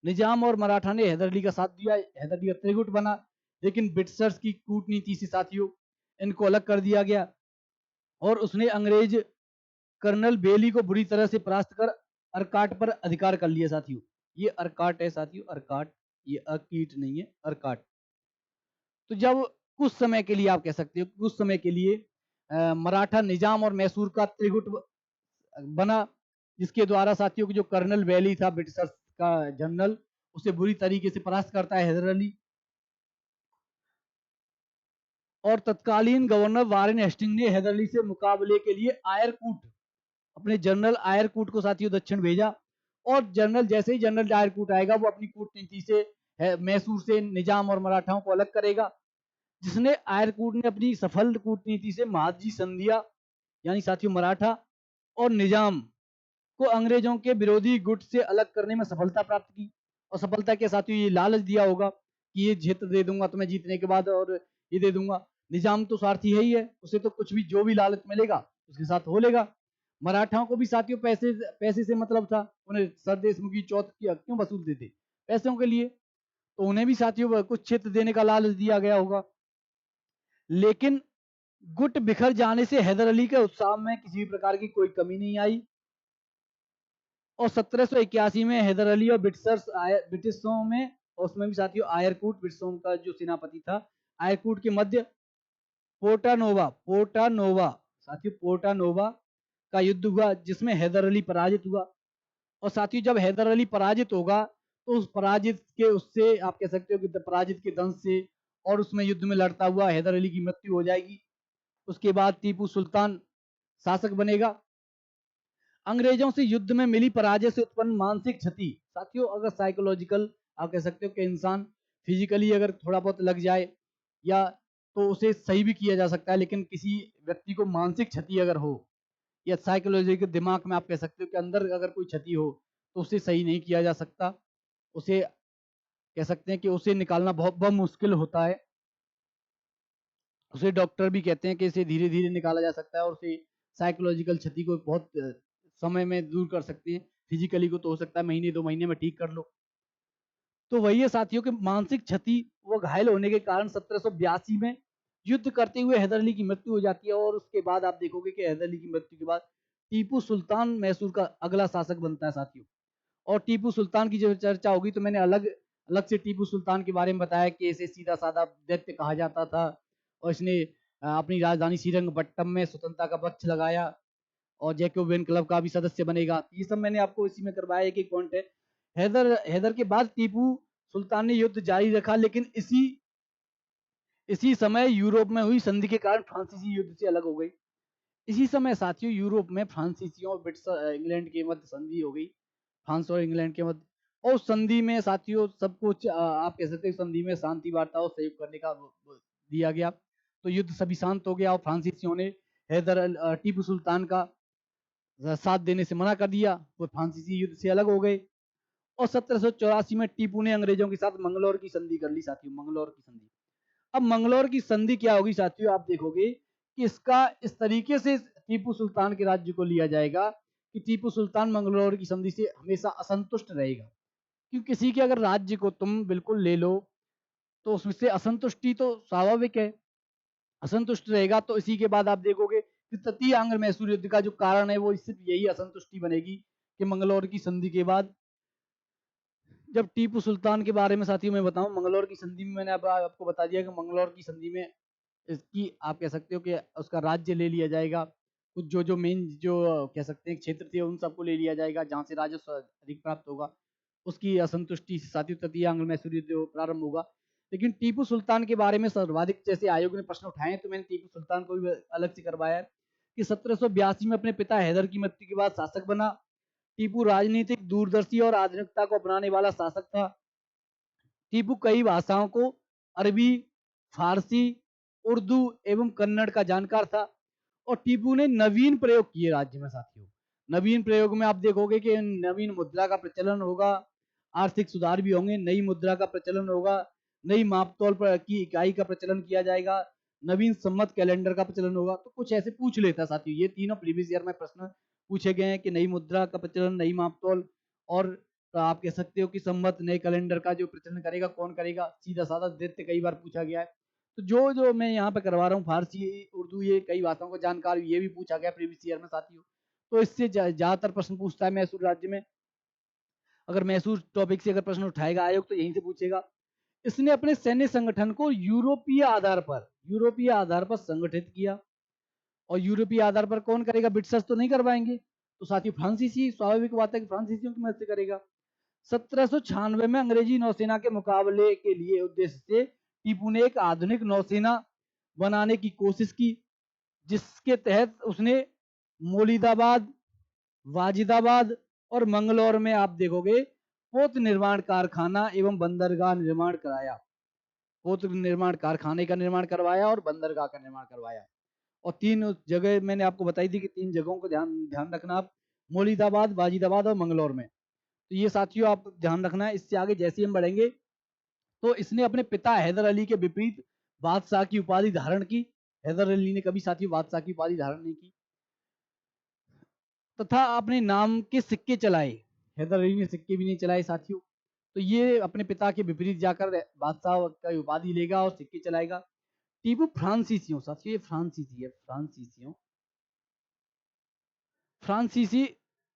निजाम और मराठा ने हैदर अली का साथ दिया, हैदर अली का त्रिगुट बना। लेकिन ब्रिटिशर्स की कूटनीति से साथियों इनको अलग कर दिया गया और उसने अंग्रेज कर्नल बेली को बुरी तरह से परास्त कर अर्काट पर अधिकार कर लिया साथियों। ये अर्काट है साथियों, अर्काट, ये अकीट नहीं है, अर्काट। तो जब कुछ समय के लिए आप कह सकते हो कुछ समय के लिए मराठा निजाम और मैसूर का त्रिगुट बना, जिसके द्वारा साथियों की जो कर्नल बेली था ब्रिटिशर्स का जनरल, उसे बुरी तरीके से परास्त करता है हैदर अली। और तत्कालीन गवर्नर वारेन हेस्टिंग ने हैदर अली से मुकाबले के लिए आयरकूट, अपने जनरल आयरकूट को साथियों दक्षिण भेजा। और जनरल जैसे ही जनरल आयरकूट आएगा वो अपनी कूटनीति से मैसूर से निजाम और मराठाओं को अलग करेगा, जिसने आयरकूट ने अपनी सफल कूटनीति से महादजी संधिया यानी साथियों मराठा और निजाम को अंग्रेजों के विरोधी गुट से अलग करने में सफलता प्राप्त की। और सफलता के साथियों ये लालच दिया होगा कि ये क्षेत्र दे दूंगा तुम्हें जीतने के बाद और ये दे दूंगा। निजाम तो स्वार्थी है ही है, उसे तो कुछ भी जो भी लालच मिलेगा उसके साथ हो लेगा। मराठाओं को भी साथियों पैसे पैसे से मतलब था, उन्हें सरदेशमुख की चौथ क्यों वसूलते थे? पैसों के लिए। तो उन्हें भी साथियों कुछ क्षेत्र देने का लालच दिया गया होगा। लेकिन गुट बिखर जाने से हैदर अली के उत्साह में किसी भी प्रकार की कोई कमी नहीं आई और 1781 में हैदर अली और ब्रिटिशों में, और उसमें भी साथियों आयरकूट ब्रिटिशों का जो सेनापति था, आयरकूट के मध्य पोर्टानोवा साथियों पोर्टानोवा का युद्ध हुआ, जिसमें हैदर अली पराजित हुआ। और साथियों जब हैदर अली पराजित होगा तो उस पराजित के उससे आप कह सकते हो कि पराजित के दंश से और उसमें युद्ध में लड़ता हुआ हैदर अली की मृत्यु हो जाएगी। उसके बाद टीपू सुल्तान शासक बनेगा। अंग्रेजों से युद्ध में मिली पराजय से उत्पन्न मानसिक क्षति साथियों, अगर साइकोलॉजिकल आप कह सकते हो कि इंसान फिजिकली अगर थोड़ा बहुत लग जाए या तो उसे सही भी किया जा सकता है, लेकिन किसी व्यक्ति को मानसिक क्षति अगर हो या साइकोलॉजिकल दिमाग में आप कह सकते हो कि अंदर अगर कोई क्षति हो तो उसे सही नहीं किया जा सकता। उसे कह सकते हैं कि उसे निकालना बहुत मुश्किल होता है। उसे डॉक्टर भी कहते हैं कि इसे धीरे धीरे निकाला जा सकता है और उसे साइकोलॉजिकल क्षति को बहुत समय में दूर कर सकते हैं। फिजिकली को तो हो सकता है महीने 2 महीने में ठीक कर लो। तो वही है साथियों के मानसिक क्षति, वो घायल होने के कारण 1782 में युद्ध करते हुए हैदर अली की मृत्यु हो जाती है। और उसके बाद आप देखोगे कि हैदर अली की मृत्यु के बाद टीपू सुल्तान मैसूर का अगला शासक बनता है साथियों। और टीपू सुल्तान की जो चर्चा होगी तो मैंने अलग अलग से टीपू सुल्तान के बारे में बताया कि इसे सीधा साधा दैत्य कहा जाता था और इसने अपनी राजधानी श्रीरंगपट्टम में स्वतंत्रता का पक्ष लगाया और जैकोबियन क्लब का भी सदस्य बनेगा। ये सब मैंने आपको इसी में करवाया। एक एक पॉइंट है। हैदर हैदर के बाद टीपू सुल्तान ने युद्ध जारी रखा, लेकिन इसी इसी समय यूरोप में हुई संधि के कारण फ्रांसीसी युद्ध से अलग हो गई। इसी समय साथियों यूरोप में फ्रांसीसियों और ब्रिटिश इंग्लैंड के मध्य संधि हो गई, फ्रांस और इंग्लैंड के मध्य। और उस संधि में साथियों सब कुछ आप कह सकते हैं संधि में शांति वार्ता और सहयोग करने का दिया गया। तो युद्ध सभी शांत हो गया और फ्रांसीसियों ने टीपू सुल्तान का साथ देने से मना कर दिया। वो फ्रांसीसी युद्ध से अलग हो गए और 1784 में टीपू ने अंग्रेजों के साथ मंगलौर की संधि कर ली साथियों, मंगलौर की संधि। अब मंगलौर की संधि क्या होगी साथियों, आप देखोगे कि इसका इस तरीके से टीपू सुल्तान के राज्य को लिया जाएगा कि टीपू सुल्तान मंगलौर की संधि से हमेशा असंतुष्ट रहेगा। क्योंकि किसी के अगर राज्य को तुम बिल्कुल ले लो तो उससे असंतुष्टि तो स्वाभाविक है, असंतुष्ट रहेगा। तो इसी के बाद आप देखोगे कि तृतीय आंग्ल मैसूर युद्ध का जो कारण है वो सिर्फ यही असंतुष्टि बनेगी कि मंगलौर की संधि के बाद जब टीपू सुल्तान के बारे में साथियों मैं बताऊं, मंगलौर की संधि में मैंने अब आपको बता दिया कि मंगलौर की संधि में इसकी आप कह सकते हो कि उसका राज्य ले लिया जाएगा। कुछ जो जो मेन जो कह सकते हैं क्षेत्र थे उन सबको ले लिया जाएगा जहाँ से राजस्व अधिक प्राप्त होगा। उसकी असंतुष्टि से साथियों तृतीय आंग्ल मैसूर युद्ध प्रारंभ होगा। लेकिन टीपू सुल्तान के बारे में सर्वाधिक जैसे आयोग ने प्रश्न उठाए तो मैंने टीपू सुल्तान को भी अलग से करवाया है कि 1782 में अपने पिता हैदर की मृत्यु के बाद शासक बना। टीपू राजनीतिक दूरदर्शी और आधुनिकता को अपनाने वाला शासक था। टीपू कई भाषाओं को अरबी, फारसी, उर्दू एवं कन्नड़ का जानकार था और टीपू ने नवीन प्रयोग किए राज्य में साथियों। नवीन प्रयोग में आप देखोगे कि नवीन मुद्रा का प्रचलन होगा, आर्थिक सुधार भी होंगे, नई मुद्रा का प्रचलन होगा, नई मापतौल पर की इकाई का प्रचलन किया जाएगा, नवीन सम्मत कैलेंडर का प्रचलन होगा। तो कुछ ऐसे पूछ लेता साथियों, ये तीनों प्रीवियस ईयर में प्रश्न पूछे गए हैं कि नई मुद्रा का प्रचलन, नई मापतौल और तो आप कह सकते हो कि संमत नए कैलेंडर का जो प्रचलन करेगा कौन करेगा, सीधा साधा दृत्य कई बार पूछा गया है। तो जो जो मैं यहाँ पे करवा रहा हूँ फारसी, उर्दू, ये कई भाषाओं को जानकार, ये भी पूछा गया प्रीवियस ईयर में साथियों। तो इससे ज्यादातर प्रश्न पूछता है मैसूर राज्य में। अगर मैसूर टॉपिक से अगर प्रश्न उठाएगा आयोग तो यहीं से पूछेगा। इसने अपने सैन्य संगठन को यूरोपीय आधार पर संगठित किया। और यूरोपीय आधार पर कौन करेगा, ब्रिटिशर्स तो नहीं करवाएंगे। तो साथियों फ्रांसीसी, स्वाभाविक बात है कि फ्रांसीसियों की मदद से करेगा। 1796 में अंग्रेजी नौसेना के मुकाबले के लिए उद्देश्य से टीपू ने एक आधुनिक नौसेना बनाने की कोशिश की, जिसके तहत उसने मोलिदाबाद, वाजिदाबाद और मंगलौर में आप देखोगे पोत निर्माण कारखाना एवं बंदरगाह निर्माण कराया। पोत निर्माण कारखाने का निर्माण करवाया और बंदरगाह का निर्माण करवाया। और तीन जगह मैंने आपको बताई थी कि तीन जगहों को ध्यान ध्यान रखना आप, मोलिदाबाद, वाजिदाबाद और मंगलौर में। तो ये साथियों आप ध्यान रखना है। इससे आगे जैसे हम बढ़ेंगे तो इसने अपने पिता हैदर अली के विपरीत बादशाह की उपाधि धारण की। हैदर अली ने कभी साथियों बादशाह की उपाधि धारण नहीं की। तथा अपने नाम के सिक्के चलाए। हैदर अली ने सिक्के भी नहीं चलाए साथियों। तो ये अपने पिता के विपरीत जाकर बादशाह का उपाधि लेगा और सिक्के चलाएगा। टीपू फ्रांसीसियों, साथियों ये फ्रांसीसी है, फ्रांसीसियों, फ्रांसीसी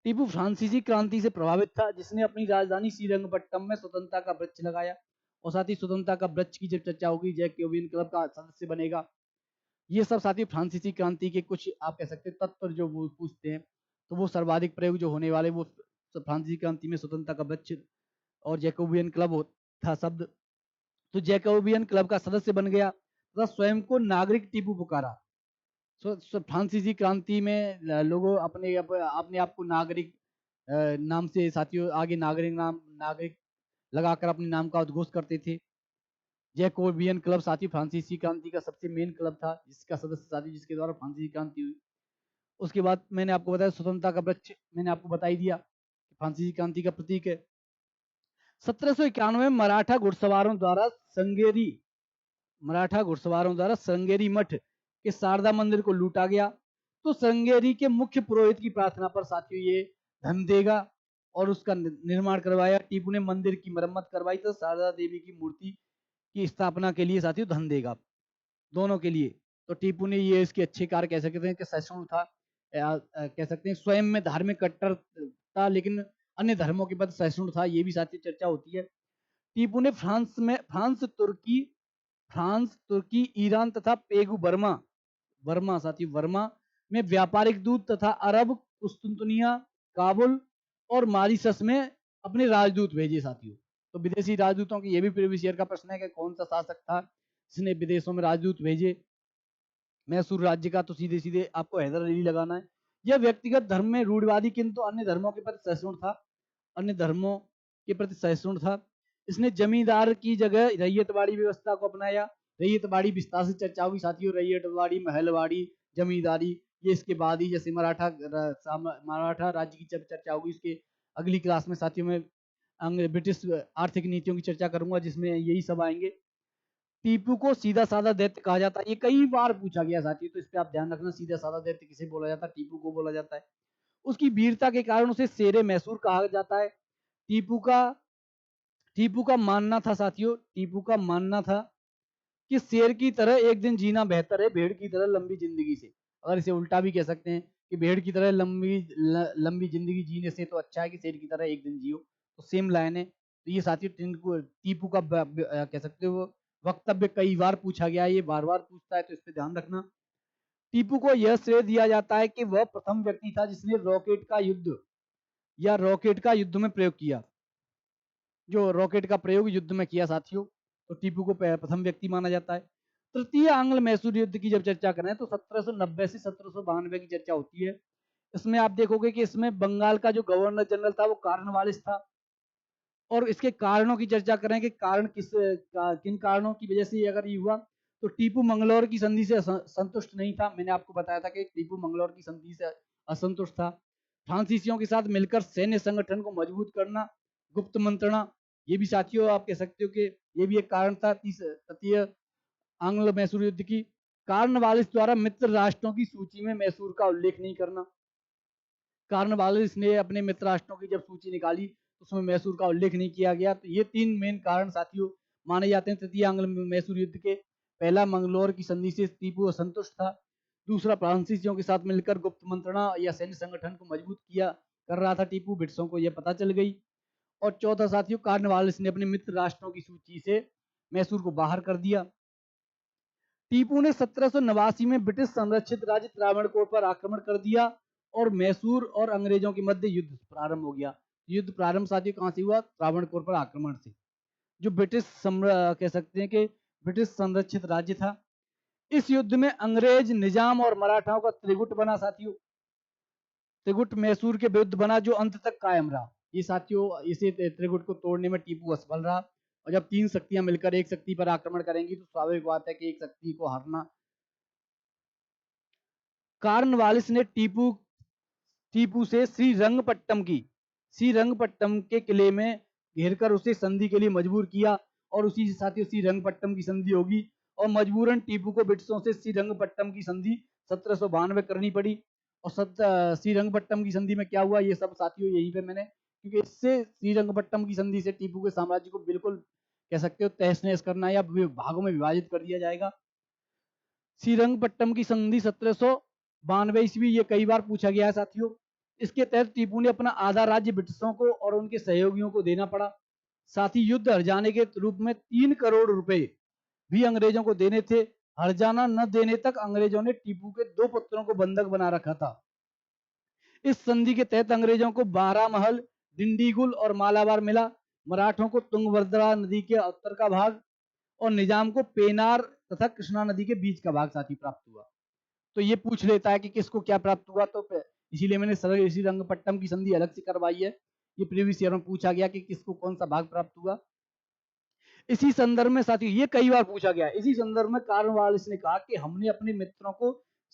टीपू फ्रांसीसी क्रांति से प्रभावित था, जिसने अपनी राजधानी श्रीरंगपट्टनम में स्वतंत्रता का वृक्ष लगाया। और साथ ही स्वतंत्रता का वृक्ष की जब चर्चा होगी, जैकोबियन क्लब का सदस्य बनेगा। ये सब साथी फ्रांसीसी क्रांति के कुछ आप कह सकते हैं तत्व जो वो पूछते हैं। तो वो सर्वाधिक प्रयोग जो होने वाले वो फ्रांसीसी क्रांति में स्वतंत्रता का वृक्ष और जैकोबियन क्लब था शब्द। तो जैकोबियन क्लब का सदस्य बन गया तथा स्वयं को नागरिक टीपू पुकारा। फ्रांसीसी क्रांति में लोगों अपने आप को नागरिक नाम से साथियों आगे नागरिक लगाकर अपने नाम का उद्घोष करते थे। जैकोबियन क्लब साथी फ्रांसीसी क्रांति का सबसे मेन क्लब था, जिसका सदस्य साथी जिसके द्वारा फ्रांसीसी क्रांति हुई। उसके बाद मैंने आपको बताया स्वतंत्रता का वृक्ष, मैंने आपको बता ही दिया फ्रांसीसी क्रांति का प्रतीक है। 1791 में मराठा घुड़सवारों द्वारा श्रृंगेरी मठ के शारदा मंदिर को लूटा गया। तो श्रृंगेरी के मुख्य पुरोहित की प्रार्थना पर साथियों ये धन देगा और उसका निर्माण करवाया। टीपू ने मंदिर की मरम्मत करवाई तो शारदा देवी की मूर्ति की स्थापना के लिए साथियों धन देगा, दोनों के लिए। तो टीपू ने ये इसके अच्छे कार्य कह सकते हैं कि सहिष्णु था, कह सकते हैं स्वयं में धार्मिक कट्टर था लेकिन अन्य धर्मों के प्रति सहिष्णु था, ये भी साथियों चर्चा होती है। टीपू ने फ्रांस, तुर्की, ईरान तथा पेगु वर्मा में व्यापारिक दूत तथा अरब, कुस्तुनतुनिया, काबुल और मॉरिशस में अपने राजदूत भेजे साथियों। तो विदेशी राजदूतों की ये भी प्रीवियस ईयर का प्रश्न है कि कौन सा शासक था जिसने विदेशों में राजदूत भेजे मैसूर राज्य का। तो सीधे सीधे आपको हैदर अली लगाना है। यह व्यक्तिगत धर्म में रूढ़िवादी किंतु अन्य धर्मों के प्रति सहिष्णु था, अन्य धर्मों के प्रति सहिष्णु था। इसने जमींदार की जगह रैयतवाड़ी व्यवस्था को अपनाया। रैयतवाड़ी विस्तार से चर्चा होगी साथियों, रैयतवाड़ी, महलवाड़ी, जमींदारी, ये इसके बाद ही जैसे मराठा राज्य की जब चर्चा होगी इसके अगली क्लास में साथियों में ब्रिटिश आर्थिक नीतियों की चर्चा करूंगा जिसमें यही सब आएंगे। टीपू को सीधा साधा दैत्य कहा जाता है, ये कई बार पूछा गया साथियों, तो इस पे आप ध्यान रखना सीधा साधा दैत्य किसे बोला जाता है, टीपू को बोला जाता है। उसकी वीरता के कारण उसे शेरे मैसूर कहा जाता है। टीपू का मानना था साथियों, टीपू का मानना था कि शेर की तरह एक दिन जीना बेहतर है भेड़ की तरह लंबी जिंदगी से। अगर इसे उल्टा भी कह सकते हैं कि भेड़ की तरह लंबी जिंदगी जीने से तो अच्छा है कि शेर की तरह एक दिन जियो। तो सेम लाइन है। तो ये साथियों टीपू का कह सकते हो वक्तव्य कई बार पूछा गया है, ये बार बार पूछता है, तो इस पे ध्यान रखना। टीपू को यह श्रेय दिया जाता है कि वह प्रथम व्यक्ति था जिसने रॉकेट का युद्ध में प्रयोग किया, जो रॉकेट का प्रयोग युद्ध में किया साथियों। तो टीपू को प्रथम व्यक्ति माना जाता है। तृतीय आंग्ल मैसूर युद्ध की जब चर्चा करें तो 1790 से 1792 की चर्चा होती है। इसमें आप देखोगे कि इसमें बंगाल का जो गवर्नर जनरल था वो कार्नवालिस था। और इसके कारणों की चर्चा करें कि किन कारणों की वजह से अगर ये हुआ, तो टीपू मंगलौर की संधि से संतुष्ट नहीं था। मैंने आपको बताया था कि टीपू मंगलौर की संधि से असंतुष्ट था। फ्रांसीसियों के साथ मिलकर सैन्य संगठन को मजबूत करना, गुप्त मंत्रणा, ये भी साथियों आप कह सकते हो कि ये भी एक कारण था तृतीय आंग्ल मैसूर युद्ध की। कार्नवालिस द्वारा मित्र राष्ट्रों की सूची में मैसूर का उल्लेख नहीं करना। कार्नवालिस ने अपने मित्र राष्ट्रों की जब सूची निकाली तो उसमें मैसूर का उल्लेख नहीं किया गया। तो ये तीन मेन कारण साथियों माने जाते हैं तृतीय आंग्ल मैसूर युद्ध के। पहला, मंगलौर की संधि से टीपू असंतुष्ट था। दूसरा, फ्रांसीसियों के साथ मिलकर गुप्त मंत्रणा या सैन्य संगठन को मजबूत किया कर रहा था टीपू, ब्रिटिशों को यह पता चल गई। और चौथा साथियों, कार्नवालिस ने अपने मित्र राष्ट्रों की सूची से मैसूर को बाहर कर दिया। टीपू ने 1789 में ब्रिटिश संरक्षित राज्य त्रावणकोर पर आक्रमण कर दिया और मैसूर और अंग्रेजों के मध्य युद्ध प्रारंभ हो गया। युद्ध प्रारंभ साथियों कहां से हुआ? त्रावणकोर पर आक्रमण से, जो कह सकते हैं कि ब्रिटिश संरक्षित राज्य था। इस युद्ध में अंग्रेज, निजाम और मराठाओं का त्रिगुट बना साथियों। त्रिगुट मैसूर के विरुद्ध बना जो अंत तक कायम रहा। ये साथियों इसे त्रिगुट को तोड़ने में टीपू असफल रहा। और जब तीन शक्तियां मिलकर एक शक्ति पर आक्रमण करेंगी तो स्वाभाविक बात है कि एक शक्ति को हारना। कार्नवालिस ने टीपू से श्रीरंगपट्टम के किले में घेरकर उसे संधि के लिए मजबूर किया और उसी से साथियों श्रीरंगपट्टम की संधि होगी। और मजबूरन टीपू को ब्रिटिशों से श्रीरंगपट्टम की संधि 1792 करनी पड़ी। और श्रीरंगपट्टम की संधि में क्या हुआ, ये सब साथियों यहीं पे मैंने, क्योंकि इससे श्रीरंगपट्टम की संधि से टीपू के साम्राज्य को बिल्कुल कह सकते हो तहस नहस करना या भागों में विभाजित कर दिया जाएगा। श्रीरंगपट्टम की संधि 1792 ईस्वी, ये कई बार पूछा गया है साथियों। इसके तहत टीपू ने अपना आधा राज्य ब्रिटिशों को और उनके सहयोगियों को देना पड़ा। साथ ही युद्ध हर्जाने के रूप में 3 करोड़ रुपए भी अंग्रेजों को देने थे। हर्जाना न देने तक अंग्रेजों ने टीपू के 2 पुत्रों को बंधक बना रखा था। इस संधि के तहत अंग्रेजों को बारामहल, डिंडीगुल और मालाबार मिला। मराठों को तुंगभद्रा नदी के उत्तर का भाग और निजाम को पेनार तथा कृष्णा नदी के बीच का भाग साथी प्राप्त हुआ। तो ये पूछ लेता है कि किसको क्या प्राप्त हुआ, तो इसीलिए मैंने श्रीरंगपट्टम की संधि अलग से करवाई है। ये प्रीवियस ईयर में पूछा गया कि किसको कौन सा भाग प्राप्त हुआ। इसी संदर्भ में साथियों ये कई बार पूछा गया, इसी संदर्भ में कार्नवालिस ने कहा कि हमने अपने मित्रों को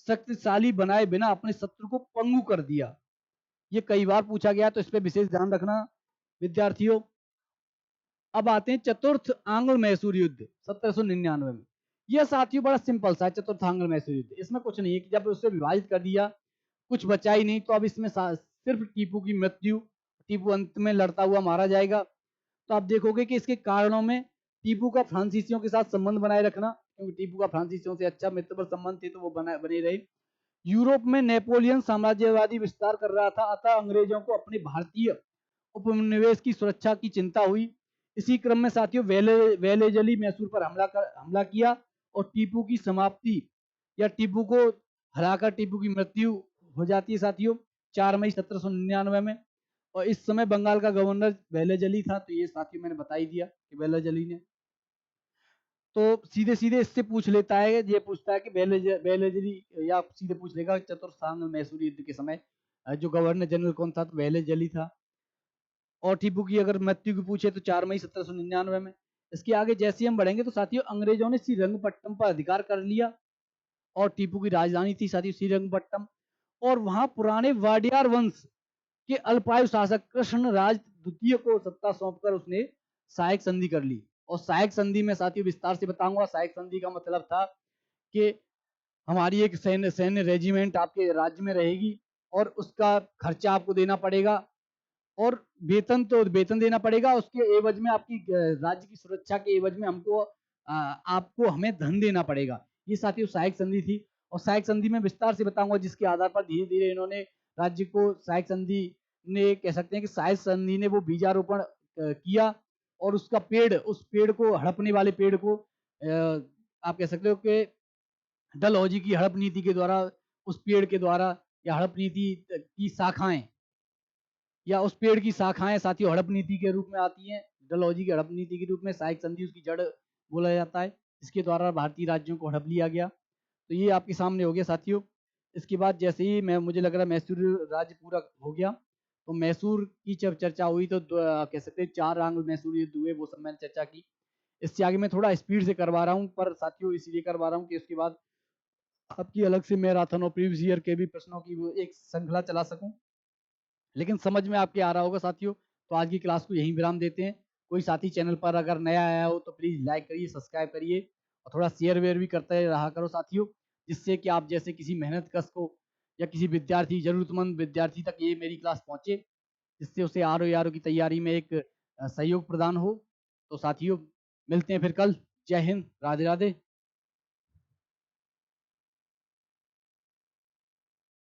शक्तिशाली बनाए बिना अपने शत्रु को पंगु कर दिया। ये कई बार पूछा गया, तो इस पे विशेष ध्यान रखना विद्यार्थियों। अब आते हैं चतुर्थ आंग्ल मैसूर युद्ध 1799 में। यह साथियों बड़ा सिंपल सा है चतुर्थ आंग्ल मैसूर युद्ध। इसमें कुछ नहीं है कि जब उसे विभाजित कर दिया कुछ बचा ही नहीं, तो अब इसमें सिर्फ टीपू की मृत्यु, टीपू अंत में लड़ता हुआ मारा जाएगा। तो आप देखोगे कि इसके कारणों में टीपू का फ्रांसीसियों के साथ संबंध बनाए रखना, क्योंकि टीपू का फ्रांसीसियों से अच्छा मित्रवत संबंध थे, तो वो बने रहे। यूरोप में नेपोलियन साम्राज्यवादी विस्तार कर रहा था, अतः अंग्रेजों को अपने भारतीय उपनिवेश की सुरक्षा की चिंता हुई। इसी क्रम में साथियों वेलेजली मैसूर पर हमला किया और टीपू की समाप्ति या टीपू को हराकर टीपू की मृत्यु हो जाती है साथियों 4 मई 1799 में। और इस समय बंगाल का गवर्नर वेलेजली था। तो ये साथियों मैंने बता ही दिया कि वेलेजली ने, तो सीधे सीधे इससे पूछ लेता है, ये पूछता है कि वेलेजली, या सीधे पूछ लेगा चतुर्थांग मैसूर युद्ध के समय जो गवर्नर जनरल कौन था, तो वेलेजली था। और टीपू की अगर मृत्यु की पूछे तो 4 मई 1799 में। इसके आगे जैसे ही हम बढ़ेंगे तो साथियों अंग्रेजों ने श्रीरंगपट्टम पर अधिकार कर लिया और टीपू की राजधानी थी साथियों श्रीरंगपट्टम। और वहां पुराने वाडियार वंश के अल्पायु शासक कृष्ण राज द्वितीय को सत्ता सौंपकर उसने सहायक संधि कर ली। और सहायक संधि में साथियों विस्तार से बताऊंगा। सहायक संधि का मतलब था कि हमारी एक सैन्य रेजिमेंट आपके राज्य में रहेगी और उसका खर्चा आपको देना पड़ेगा और वेतन तो वेतन देना पड़ेगा, उसके एवज में आपकी राज्य की सुरक्षा के एवज में हमको आपको हमें धन देना पड़ेगा। ये साथियों सहायक संधि थी। और सहायक संधि में विस्तार से बताऊंगा, जिसके आधार पर धीरे धीरे इन्होंने राज्य को सहायक संधि ने कह सकते हैं कि सहायक संधि ने वो बीजारोपण किया और उसका पेड़, उस पेड़ को हड़पने वाले पेड़ को आप कह सकते हो कि डलहौजी की हड़प नीति के द्वारा, उस पेड़ के द्वारा या हड़प नीति की शाखाएं या उस पेड़ की शाखाएं साथियों हड़प नीति के रूप में आती हैं। डलहौजी की हड़प नीति के रूप में सहायक संधि उसकी जड़ बोला जाता है, इसके द्वारा भारतीय राज्यों को हड़प लिया गया। तो ये आपके सामने हो गया साथियों। इसके बाद जैसे ही मुझे लग रहा है मैसूर राज्य पूरा हो गया, तो मैसूर की जब चर्चा हुई तो कह सकते हैं 4 आंग्ल मैसूर युद्ध हुए, वो सब मैंने चर्चा की। इससे आगे मैं थोड़ा स्पीड से करवा रहा हूँ, पर साथियों इसलिए करवा रहा हूँ कि उसके बाद आपकी अलग से मैराथन और प्रीवियस ईयर के भी प्रश्नों की वो एक श्रृंखला चला सकूं। लेकिन समझ में आपके आ रहा होगा साथियों। तो आज की क्लास को यहीं विराम देते हैं। कोई साथी चैनल पर अगर नया आया हो तो प्लीज लाइक करिए, सब्सक्राइब करिए और थोड़ा शेयर वेयर भी करते रहा करो साथियों, जिससे कि आप जैसे किसी मेहनत कश को या किसी विद्यार्थी, जरूरतमंद विद्यार्थी तक ये मेरी क्लास पहुंचे, जिससे उसे आर की तैयारी में एक सहयोग प्रदान हो। तो साथियों मिलते हैं फिर कल। जय हिंद, राधे राधे।